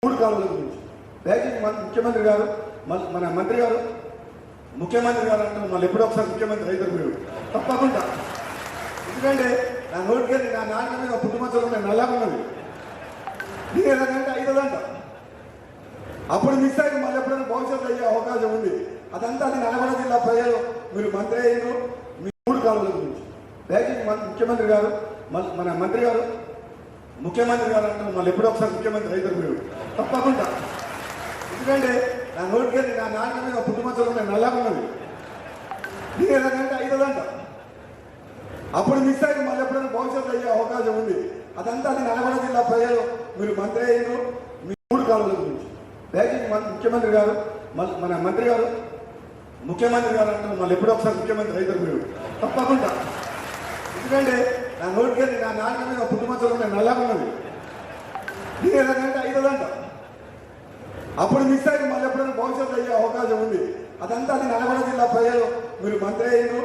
మూడు కాలువల గురించి దయచేసి ముఖ్యమంత్రి గారు మన మంత్రి గారు ముఖ్యమంత్రి గారు అంటే మళ్ళీ ఎప్పుడో ఒకసారి ముఖ్యమంత్రి అవుతారు మీరు తప్పకుండా. ఎందుకంటే నా నోటికెళ్ళి నా నాన్న మీద పుట్టుమచ్చలు ఉన్నాయి, నల్లగా ఉన్నది. నేను ఏదంటే అవుతుందంట. అప్పుడు మిస్ అయ్యి మళ్ళీ ఎప్పుడైనా భవిష్యత్తు అయ్యే అవకాశం ఉంది. అదంతా అది నల్గొండ జిల్లా ప్రజలు మీరు మంత్రి అయ్యారు. మీ మూడు కాలువల గురించి దయచేసి ముఖ్యమంత్రి గారు మన మంత్రి గారు ముఖ్యమంత్రి గారు అంటే మళ్ళీ ఎప్పుడో ఒకసారి ముఖ్యమంత్రి అవుతారు మీరు తప్పకుండా. ఎందుకంటే నా నోటికెళ్ళి నా నాన్న మీద పుట్టుమచ్చలు ఉన్నాయి, నల్లగా ఉన్నది. నేను ఏదంటే అవుతుందంట. అప్పుడు మిస్ అయ్యి మళ్ళీ ఎప్పుడైనా భవిష్యత్తు అయ్యే అవకాశం ఉంది. అదంతా అది నల్గొండ జిల్లా ప్రజలు మీరు మంత్రి అయ్యారు. మీ మూడు కాలువల గురించి దయచేసి ముఖ్యమంత్రి గారు మన మంత్రి గారు ముఖ్యమంత్రి గారు అంటే మళ్ళీ ఎప్పుడో ఒకసారి ముఖ్యమంత్రి అవుతారు మీరు తప్పకుండా. ఎందుకంటే నా నోటికెళ్ళి నా నాన్న మీద పుట్టుమచ్చలు ఉన్నాయి, నల్లగా ఉన్నది. నేను ఏదంటే అవుతుందంట. అప్పుడు మిస్ అయ్యి మళ్ళీ ఎప్పుడైనా భవిష్యత్తు అయ్యే అవకాశం ఉంది. అదంతా అది నల్గొండ జిల్లా ప్రజలు మీరు మంత్రి అయ్యారు.